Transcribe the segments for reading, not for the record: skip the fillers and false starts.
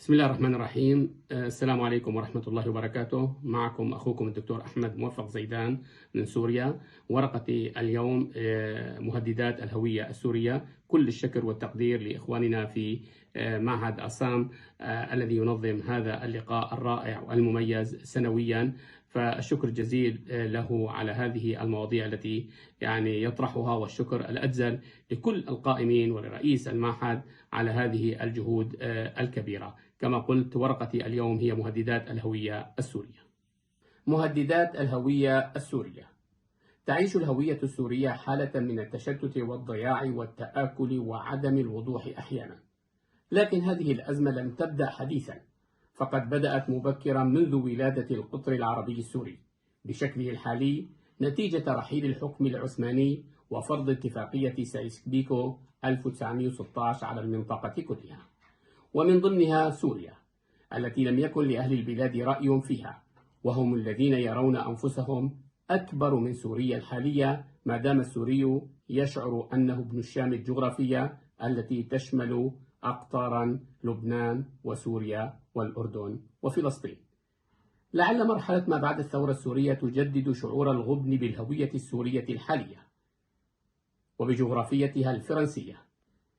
بسم الله الرحمن الرحيم. السلام عليكم ورحمة الله وبركاته. معكم أخوكم الدكتور أحمد موفق زيدان من سوريا. ورقتي اليوم مهددات الهوية السورية. كل الشكر والتقدير لإخواننا في معهد أسام الذي ينظم هذا اللقاء الرائع والمميز سنويا، فالشكر جزيل له على هذه المواضيع التي يطرحها، والشكر الأجزل لكل القائمين ولرئيس المعهد على هذه الجهود الكبيرة. كما قلت، ورقتي اليوم هي مهددات الهوية السورية. مهددات الهوية السورية. تعيش الهوية السورية حالة من التشتت والضياع والتآكل وعدم الوضوح أحيانا، لكن هذه الأزمة لم تبدأ حديثا، فقد بدأت مبكرا منذ ولادة القطر العربي السوري بشكله الحالي نتيجة رحيل الحكم العثماني وفرض اتفاقية سايكس-بيكو 1916 على المنطقة كلها، ومن ضمنها سوريا التي لم يكن لأهل البلاد رأي فيها، وهم الذين يرون أنفسهم أكبر من سوريا الحالية، ما دام السوري يشعر أنه ابن الشام الجغرافية التي تشمل أقطارا لبنان وسوريا والأردن وفلسطين. لعل مرحلة ما بعد الثورة السورية تجدد شعور الغبن بالهوية السورية الحالية وبجغرافيتها الفرنسية،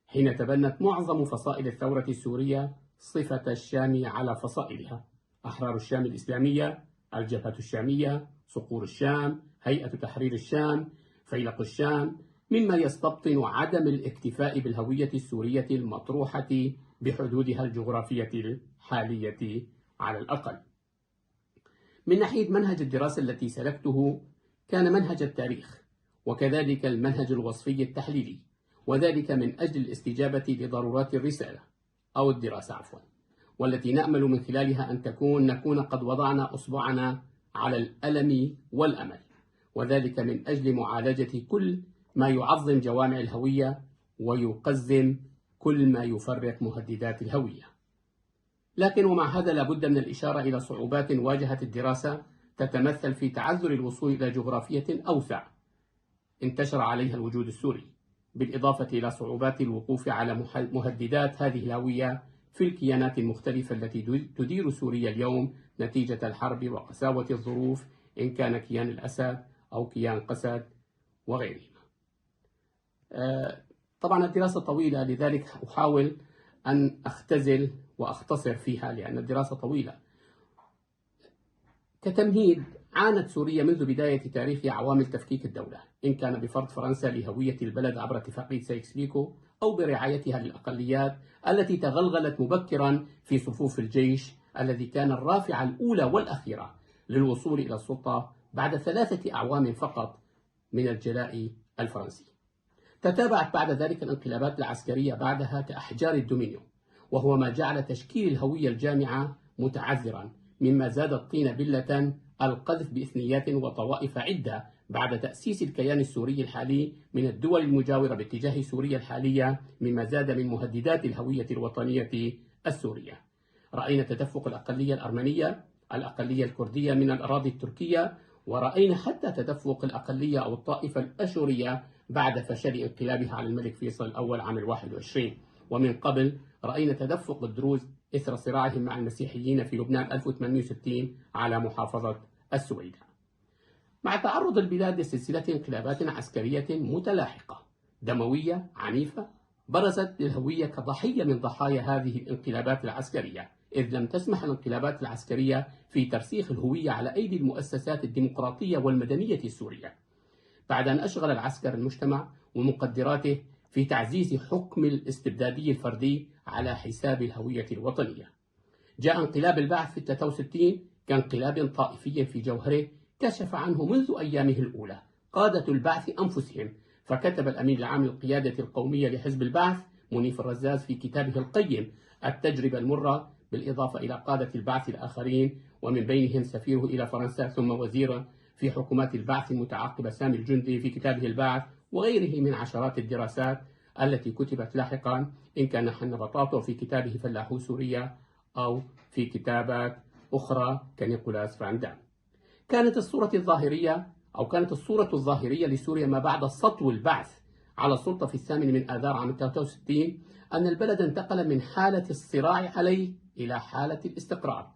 حين تبنت معظم فصائل الثورة السورية صفة الشام على فصائلها: أحرار الشام الإسلامية، الجبهة الشامية، صقور الشام، هيئة تحرير الشام، فيلق الشام، مما يستبطن عدم الاكتفاء بالهوية السورية المطروحة بحدودها الجغرافية الحالية على الأقل. من ناحية منهج الدراسة التي سلكته، كان منهج التاريخ، وكذلك المنهج الوصفي التحليلي، وذلك من أجل الاستجابة لضرورات الرسالة أو الدراسة والتي نأمل من خلالها أن نكون قد وضعنا أصبعنا على الألم والأمل، وذلك من أجل معالجة كل ما يعظم جوامع الهوية ويقزم كل ما يفرق مهددات الهوية. لكن ومع هذا لابد من الإشارة إلى صعوبات واجهت الدراسة تتمثل في تعذر الوصول إلى جغرافية أوسع انتشر عليها الوجود السوري، بالإضافة إلى صعوبات الوقوف على مهددات هذه الهوية في الكيانات المختلفة التي تدير سوريا اليوم نتيجة الحرب وقساوة الظروف، إن كان كيان الأسد أو كيان قسد وغيرهما. طبعا الدراسة طويلة، لذلك أحاول أن أختزل وأختصر فيها لأن الدراسة طويلة. كتمهيد، عانت سوريا منذ بداية تاريخها عوامل تفكيك الدولة، إن كان بفرض فرنسا لهوية البلد عبر اتفاقية سايكس-بيكو، أو برعايتها للأقليات التي تغلغلت مبكرا في صفوف الجيش الذي كان الرافعة الأولى والأخيرة للوصول إلى السلطة بعد 3 أعوام فقط من الجلاء الفرنسي. تتابعت بعد ذلك الانقلابات العسكرية بعدها كأحجار الدومينيو، وهو ما جعل تشكيل الهوية الجامعة متعذرا، مما زاد الطين بلة القذف بإثنيات وطوائف عدة بعد تأسيس الكيان السوري الحالي من الدول المجاورة باتجاه سوريا الحالية، مما زاد من مهددات الهوية الوطنية السورية. رأينا تدفق الأقلية الأرمنية، الأقلية الكردية من الأراضي التركية، ورأينا حتى تدفق الأقلية أو الطائفة الأشورية بعد فشل انقلابها على الملك فيصل الأول عام 21، ومن قبل رأينا تدفق الدروز إثر صراعهم مع المسيحيين في لبنان 1860 على محافظة السويداء. مع تعرض البلاد لسلسلة انقلابات عسكرية متلاحقة دموية عنيفة، برزت للهوية كضحية من ضحايا هذه الانقلابات العسكرية، إذ لم تسمح الانقلابات العسكرية في ترسيخ الهوية على أيدي المؤسسات الديمقراطية والمدنية السورية، بعد أن أشغل العسكر المجتمع ومقدراته في تعزيز حكم الاستبدادي الفردي على حساب الهوية الوطنية. جاء انقلاب البعث في 63 كانقلاب طائفي في جوهره كشف عنه منذ أيامه الأولى قادة البعث أنفسهم، فكتب الأمين العام للقيادة القومية لحزب البعث منيف الرزاز في كتابه القيم التجربة المرة، بالإضافة إلى قادة البعث الآخرين، ومن بينهم سفيره إلى فرنسا ثم وزير في حكومات البعث المتعاقبة سامي الجندي في كتابه البعث، وغيره من عشرات الدراسات التي كتبت لاحقا، إن كان حن بطاطو في كتابه فلاحو سوريا، أو في كتابات أخرى كنيكولاس فان دام. كانت الصورة الظاهرية لسوريا ما بعد سطو البعث على السلطة في 8 من آذار عام 63 أن البلد انتقل من حالة الصراع عليه إلى حالة الاستقرار.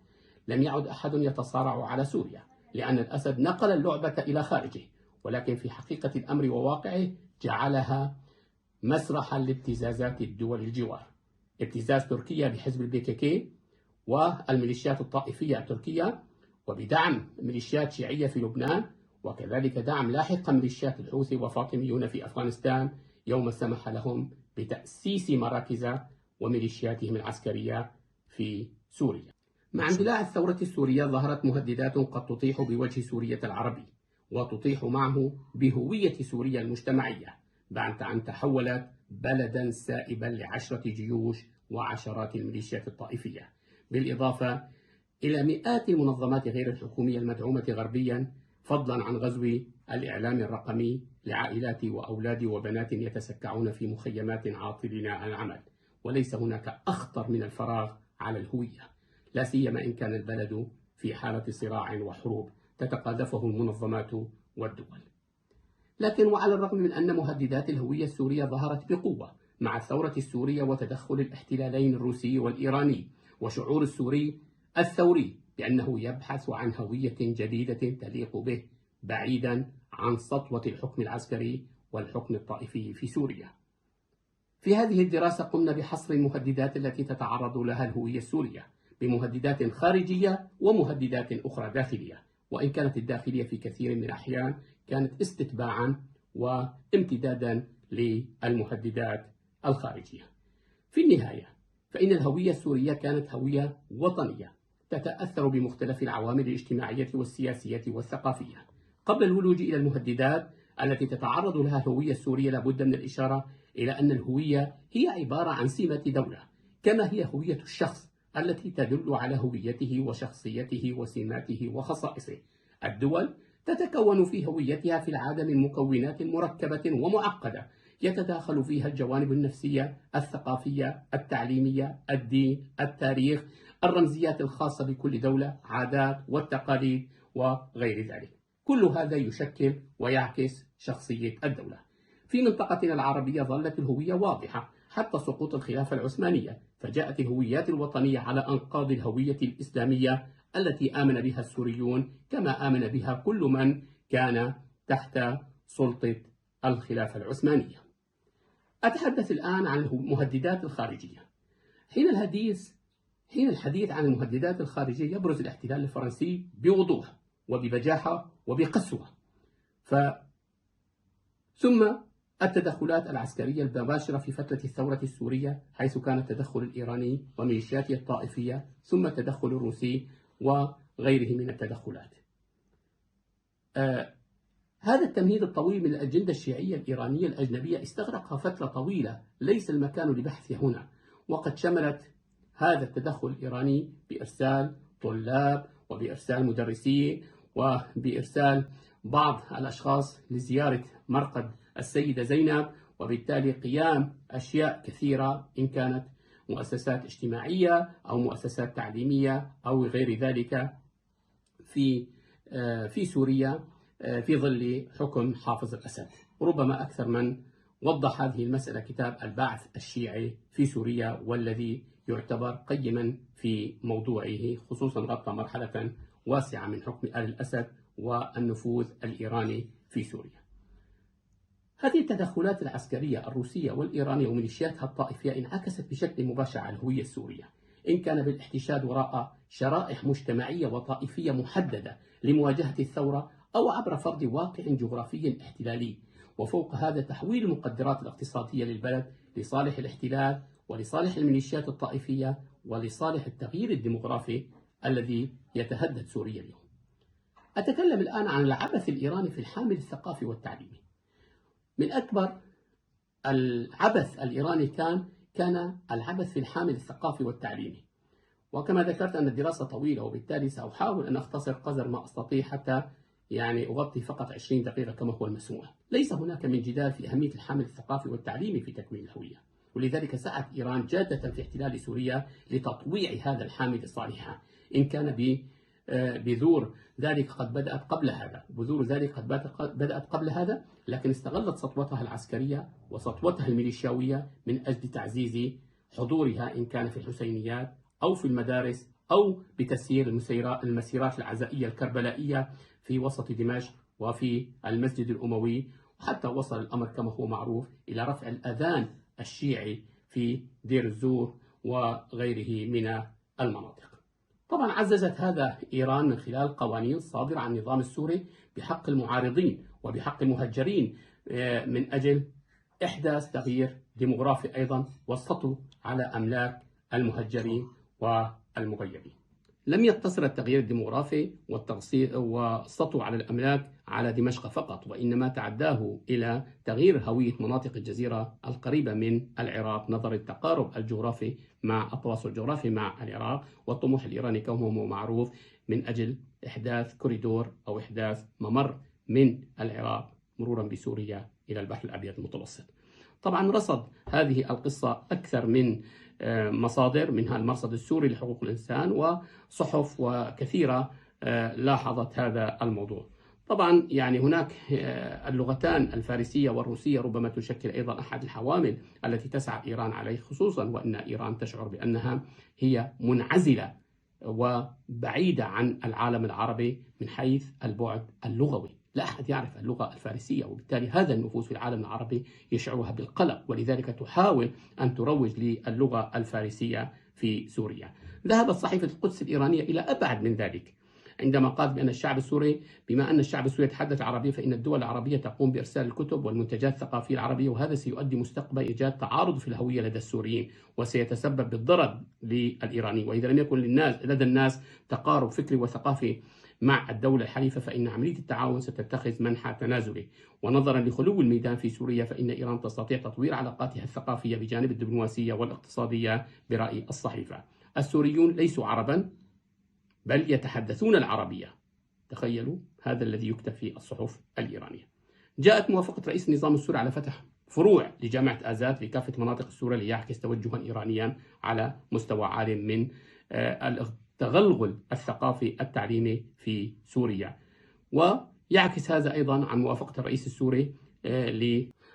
لم يعد أحد يتصارع على سوريا، لأن الأسد نقل اللعبة إلى خارجه، ولكن في حقيقة الأمر وواقعه جعلها مسرحا لابتزازات الدول الجوار. ابتزاز تركيا بحزب البي كي كي والميليشيات الطائفية التركية، وبدعم ميليشيات شيعية في لبنان، وكذلك دعم لاحقا ميليشيات الحوثي وفاطميون في أفغانستان يوم سمح لهم بتأسيس مراكز وميليشياتهم العسكرية في سوريا. مع اندلاع الثورة السورية ظهرت مهددات قد تطيح بوجه سوريا العربي، وتطيح معه بهوية سوريا المجتمعية، بعد أن تحولت بلدا سائبا ل10 جيوش وعشرات الميليشيات الطائفية، بالإضافة إلى مئات المنظمات غير الحكومية المدعومة غربيا، فضلا عن غزو الإعلام الرقمي لعائلات وأولاد وبنات يتسكعون في مخيمات عاطلين عن العمل. وليس هناك أخطر من الفراغ على الهوية، لا سيما إن كان البلد في حالة صراع وحروب تتقاذفه المنظمات والدول. لكن وعلى الرغم من أن مهددات الهوية السورية ظهرت بقوة مع الثورة السورية وتدخل الاحتلالين الروسي والإيراني، وشعور الثوري بأنه يبحث عن هوية جديدة تليق به، بعيدا عن سطوة الحكم العسكري والحكم الطائفي في سوريا. في هذه الدراسة قمنا بحصر المهددات التي تتعرض لها الهوية السورية بمهددات خارجية ومهددات أخرى داخلية، وإن كانت الداخلية في كثير من الأحيان كانت استتباعا وامتدادا للمهددات الخارجية. في النهاية فإن الهوية السورية كانت هوية وطنية تتأثر بمختلف العوامل الاجتماعية والسياسية والثقافية. قبل الولوج إلى المهددات التي تتعرض لها الهوية السورية، لابد من الإشارة إلى أن الهوية هي عبارة عن سمة دولة، كما هي هوية الشخص التي تدل على هويته وشخصيته وسماته وخصائصه. الدول تتكون في هويتها في العادة من مكونات مركبة ومعقدة يتداخل فيها الجوانب النفسية، الثقافية، التعليمية، الدين، التاريخ، الرمزيات الخاصة بكل دولة، عادات والتقاليد وغير ذلك. كل هذا يشكل ويعكس شخصية الدولة. في منطقتنا العربية ظلت الهوية واضحة حتى سقوط الخلافة العثمانية، فجاءت الهويات الوطنية على أنقاض الهوية الإسلامية التي آمن بها السوريون كما آمن بها كل من كان تحت سلطة الخلافة العثمانية. أتحدث الآن عن المهددات الخارجية. حين الحديث عن المهددات الخارجية يبرز الاحتلال الفرنسي بوضوح وببجاحة وبقسوة، ثم التدخلات العسكرية المباشرة في فترة الثورة السورية، حيث كان التدخل الإيراني وميليشياته الطائفية، ثم التدخل الروسي وغيره من التدخلات. هذا التمهيد الطويل من الأجندة الشيعية الإيرانية الأجنبية استغرق فترة طويلة ليس المكان لبحثها هنا، وقد شملت هذا التدخل الإيراني بإرسال طلاب وبإرسال مدرسين وبإرسال بعض الأشخاص لزيارة مرقد السيدة زينب، وبالتالي قيام أشياء كثيرة إن كانت مؤسسات اجتماعية أو مؤسسات تعليمية أو غير ذلك في سوريا في ظل حكم حافظ الأسد. ربما أكثر من وضح هذه المسألة كتاب البعث الشيعي في سوريا، والذي يعتبر قيما في موضوعه، خصوصا غطى مرحلة واسعة من حكم آل الأسد والنفوذ الإيراني في سوريا. هذه التدخلات العسكرية الروسية والإيرانية وميليشياتها الطائفية انعكست بشكل مباشر على الهوية السورية، إن كان بالاحتشاد وراء شرائح مجتمعية وطائفية محددة لمواجهة الثورة، أو عبر فرض واقع جغرافي احتلالي، وفوق هذا تحويل المقدرات الاقتصادية للبلد لصالح الاحتلال ولصالح الميليشيات الطائفية ولصالح التغيير الديمغرافي الذي يتهدد سوريا اليوم. أتكلم الآن عن العبث الإيراني في الحامل الثقافي والتعليمي. من أكبر العبث الإيراني كان العبث في الحامل الثقافي والتعليمي، وكما ذكرت أن الدراسة طويلة، وبالتالي سأحاول أن أختصر قدر ما أستطيع حتى أغطي فقط 20 دقيقة كما هو المسموح. ليس هناك من جدال في أهمية الحامل الثقافي والتعليمي في تكوين الهوية، ولذلك سعت إيران جادة في احتلال سوريا لتطويع هذا الحامل الصالحة، إن كان بذور ذلك قد بدأت قبل هذا، لكن استغلت سطوتها العسكرية وسطوتها الميليشياوية من أجل تعزيز حضورها، إن كان في الحسينيات أو في المدارس أو بتسيير المسيرات العزائية الكربلائية في وسط دمشق وفي المسجد الأموي، وحتى وصل الأمر كما هو معروف إلى رفع الأذان الشيعي في دير الزور وغيره من المناطق. طبعا عززت هذا إيران من خلال قوانين صادرة عن النظام السوري بحق المعارضين وبحق المهجرين من أجل إحداث تغيير ديموغرافي أيضا وسطوا على أملاك المهجرين والمغيبين. لم يقتصر التغيير الديموغرافي وسطوا على الأملاك على دمشق فقط، وإنما تعداه إلى تغيير هوية مناطق الجزيرة القريبة من العراق نظرا للتقارب الجغرافي مع التواصل الجغرافي مع العراق، والطموح الإيراني كما هو معروف من أجل إحداث كوريدور أو إحداث ممر من العراق مرورا بسوريا إلى البحر الأبيض المتوسط. طبعا رصد هذه القصة أكثر من مصادر، منها المرصد السوري لحقوق الإنسان وصحف وكثيرة لاحظت هذا الموضوع. طبعا يعني هناك اللغتان الفارسية والروسية ربما تشكل أيضا أحد الحوامل التي تسعى إيران عليه، خصوصا وأن إيران تشعر بأنها هي منعزلة وبعيدة عن العالم العربي من حيث البعد اللغوي. لا أحد يعرف اللغة الفارسية، وبالتالي هذا النفوذ في العالم العربي يشعرها بالقلق، ولذلك تحاول أن تروج للغة الفارسية في سوريا. ذهبت صحيفة القدس الإيرانية إلى أبعد من ذلك عندما قالت بأن الشعب السوري، بما أن الشعب السوري يتحدث العربية فإن الدول العربية تقوم بإرسال الكتب والمنتجات الثقافية العربية، وهذا سيؤدي مستقبلا إيجاد تعارض في الهوية لدى السوريين وسيتسبب بالضرر للإيرانيين، وإذا لم يكن لدى الناس تقارب فكري وثقافي مع الدولة الحليفة فإن عملية التعاون ستتخذ منحى تنازلي. ونظرا لخلو الميدان في سوريا فإن إيران تستطيع تطوير علاقاتها الثقافية بجانب الدبلوماسية والاقتصادية برأي الصحيفة. السوريون ليسوا عربا بل يتحدثون العربية. تخيلوا هذا الذي يكتب في الصحف الإيرانية. جاءت موافقة رئيس النظام السوري على فتح فروع لجامعة آزاد لكافة مناطق السورية ليعكس توجها إيرانيا على مستوى عال من التغلغل الثقافي التعليمي في سوريا. ويعكس هذا أيضا عن موافقة الرئيس السوري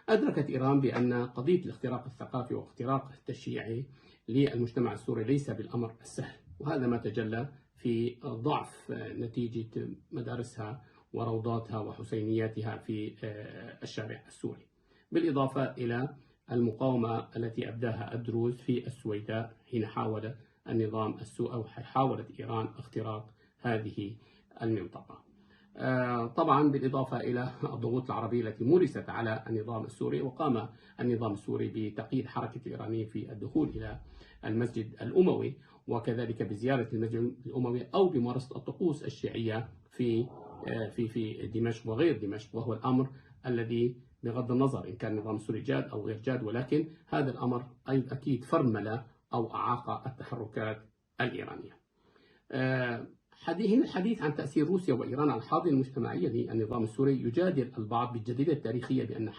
أدركت إيران بأن قضية الاختراق الثقافي واختراق التشييعي للمجتمع السوري ليس بالأمر السهل، وهذا ما تجلى في ضعف نتيجة مدارسها وروضاتها وحسينياتها في الشارع السوري، بالإضافة إلى المقاومة التي أبداها الدروز في السويداء حين حاول النظام السوري أو حاولت إيران اختراق هذه المنطقة. طبعا بالإضافة إلى الضغوط العربية التي مورست على النظام السوري، وقام النظام السوري بتقييد حركة الإيرانيين في الدخول إلى المسجد الأموي، وكذلك بزيارة المسجد الأموي أو بممارسة الطقوس الشيعية في دمشق وغير دمشق، وهو الأمر الذي بغض النظر إن كان النظام السوري جاد أو غير جاد، ولكن هذا الأمر أكيد فرمل أو أعاق التحركات الإيرانية. هنا الحديث عن تأثير روسيا وإيران على الحاضنة المجتمعية للنظام السوري. يجادل البعض بالجديدة التاريخية بأن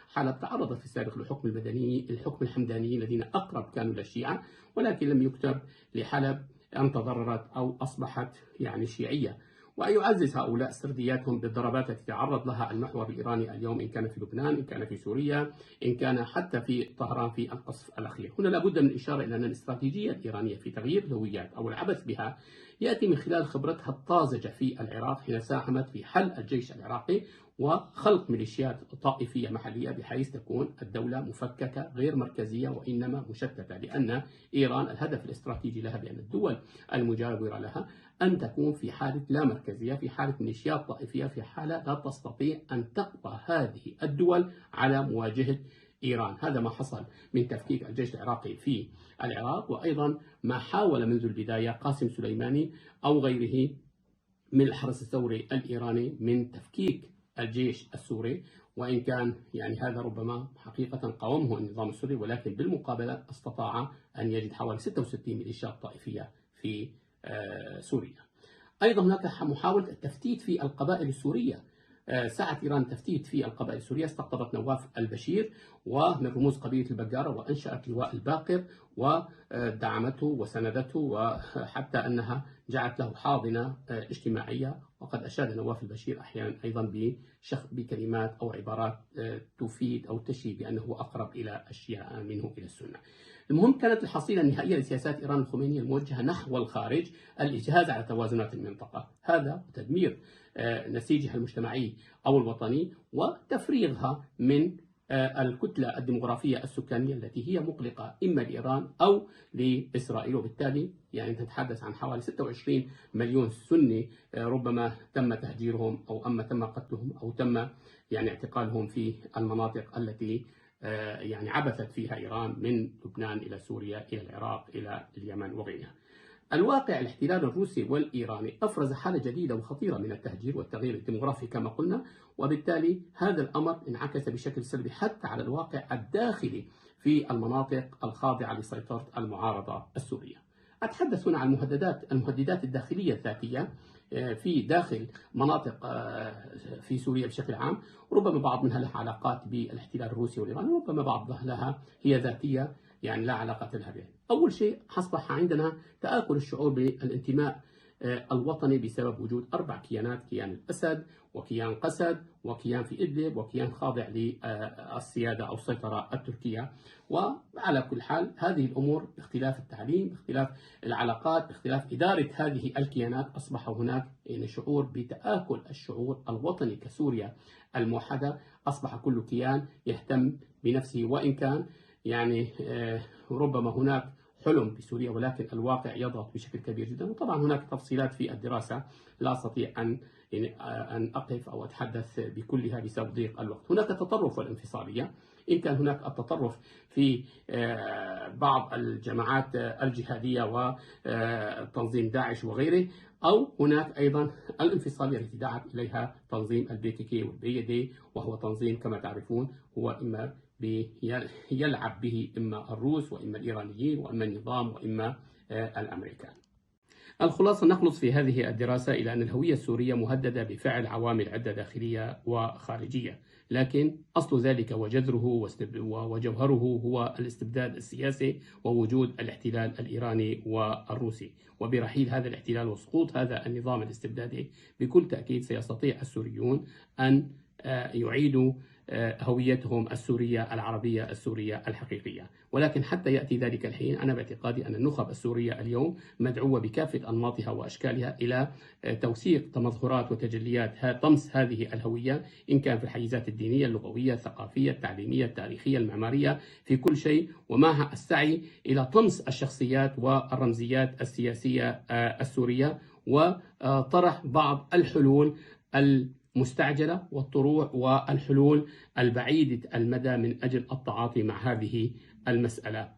حلب تعرضت في السابق للحكم الحمداني الذين أقرب كانوا للشيعة، ولكن لم يكتب لحلب أن تضررت أو أصبحت شيعية. ويعزز هؤلاء سردياتهم بالضربات التي تعرض لها المحور الإيراني اليوم، إن كان في لبنان، إن كان في سوريا، إن كان حتى في طهران في القصف الأخير. هنا لابد من الإشارة إلى أن الاستراتيجية الإيرانية في تغيير الهويات أو العبث بها يأتي من خلال خبرتها الطازجة في العراق حين ساهمت في حل الجيش العراقي وخلق ميليشيات طائفية محلية بحيث تكون الدولة مفككة غير مركزية وإنما مشتتة، لأن إيران الهدف الاستراتيجي لها بأن الدول المجاورة لها أن تكون في حالة لا مركزية، في حالة ميليشيات طائفية، في حالة لا تستطيع أن تقضى هذه الدول على مواجهة إيران. هذا ما حصل من تفكيك الجيش العراقي في العراق، وأيضا ما حاول منذ البداية قاسم سليماني أو غيره من الحرس الثوري الإيراني من تفكيك الجيش السوري، وإن كان هذا ربما حقيقة قاومه النظام السوري، ولكن بالمقابلة استطاع أن يجد حوالي 66 ميليشيات طائفية في سوريا. أيضا هناك محاولة التفتيت في القبائل السورية. سعت إيران تفتيت في القبائل السورية، استقطبت نواف البشير ومن رموز قبيلة البقارة وأنشأت لواء الباقر ودعمته وسندته، وحتى أنها جعلت له حاضنة اجتماعية. وقد أشاد نواف البشير أحيانا أيضا بكلمات أو عبارات تفيد أو تشير بأنه أقرب إلى الشيعة منه إلى السنة. المهم كانت الحصيلة النهائية لسياسات إيران الخمينية الموجهة نحو الخارج الإجهاز على توازنات المنطقة، هذا تدمير نسيجها المجتمعي أو الوطني وتفريغها من الكتلة الديمغرافية السكانية التي هي مقلقة إما لإيران أو لإسرائيل. وبالتالي يعني نتحدث عن حوالي 26 مليون سني ربما تم تهجيرهم أو أما تم قتلهم أو تم يعني اعتقالهم في المناطق التي يعني عبثت فيها إيران من لبنان إلى سوريا إلى العراق إلى اليمن وغيرها. الواقع الاحتلال الروسي والإيراني أفرز حالة جديدة وخطيرة من التهجير والتغيير الديمغرافي كما قلنا، وبالتالي هذا الأمر انعكس بشكل سلبي حتى على الواقع الداخلي في المناطق الخاضعة لسيطرة المعارضة السورية. أتحدث هنا عن المهددات الداخلية الذاتية في داخل مناطق في سوريا بشكل عام، ربما بعض منها لها علاقات بالاحتلال الروسي والإيراني، ربما بعض لها هي ذاتية يعني لا علاقة لها به. أول شيء أصبح عندنا تآكل الشعور بالانتماء الوطني بسبب وجود 4 كيانات: كيان الأسد وكيان قسد وكيان في إدلب وكيان خاضع للسيادة أو السيطرة التركية. وعلى كل حال هذه الأمور باختلاف التعليم، باختلاف العلاقات، باختلاف إدارة هذه الكيانات، أصبح هناك يعني شعور بتآكل الشعور الوطني كسوريا الموحدة. أصبح كل كيان يهتم بنفسه، وإن كان يعني ربما هناك حلم بسوريا ولكن الواقع يضغط بشكل كبير جدا. وطبعا هناك تفصيلات في الدراسة لا أستطيع أن أقف أو أتحدث بكلها بسبب ضيق الوقت. هناك التطرف والانفصالية، إن كان هناك التطرف في بعض الجماعات الجهادية وتنظيم داعش وغيره، أو هناك أيضا الانفصالية التي دعت إليها تنظيم البي والبي دي، وهو تنظيم كما تعرفون هو إما يلعب به إما الروس وإما الإيرانيين وإما النظام وإما الأمريكان. الخلاصة نخلص في هذه الدراسة إلى أن الهوية السورية مهددة بفعل عوامل عدة داخلية وخارجية، لكن أصل ذلك وجذره وجوهره هو الاستبداد السياسي ووجود الاحتلال الإيراني والروسي. وبرحيل هذا الاحتلال وسقوط هذا النظام الاستبدادي بكل تأكيد سيستطيع السوريون أن يعيدوا هويتهم السورية العربية السورية الحقيقية. ولكن حتى يأتي ذلك الحين أنا باعتقادي أن النخب السورية اليوم مدعوة بكافة أنماطها وأشكالها إلى توثيق تمظهرات وتجليات طمس هذه الهوية، إن كان في الحيزات الدينية، اللغوية، الثقافية، التعليمية، التاريخية، المعمارية، في كل شيء، ومعها السعي إلى طمس الشخصيات والرمزيات السياسية السورية وطرح بعض الحلول المستعجلة والطروح والحلول البعيدة المدى من أجل التعاطي مع هذه المسألة.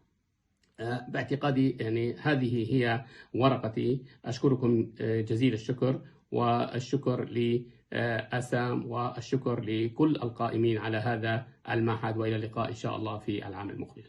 باعتقادي يعني هذه هي ورقتي. أشكركم جزيل الشكر، والشكر لأسام، والشكر لكل القائمين على هذا المعهد، وإلى اللقاء إن شاء الله في العام المقبل.